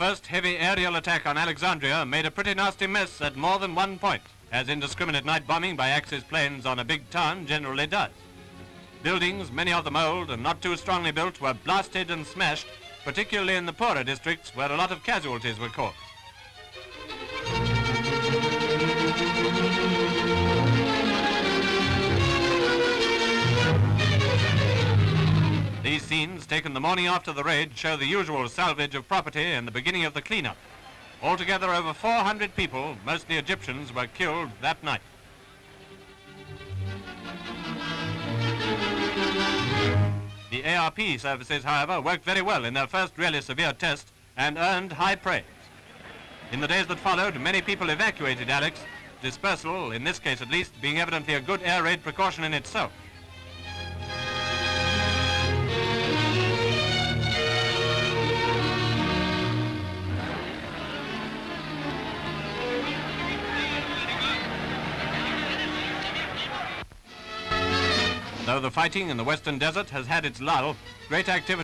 first heavy aerial attack on Alexandria made a pretty nasty mess at more than one point, as indiscriminate night bombing by Axis planes on a big town generally does. Buildings, many of them old and not too strongly built, were blasted and smashed, particularly in the poorer districts where a lot of casualties were caused. These scenes, taken the morning after the raid, show the usual salvage of property and the beginning of the cleanup. Altogether, over 400 people, mostly Egyptians, were killed that night. The ARP services, however, worked very well in their first really severe test and earned high praise. In the days that followed, many people evacuated Alex, dispersal, in this case at least, being evidently a good air raid precaution in itself. Though the fighting in the Western Desert has had its lull, great activity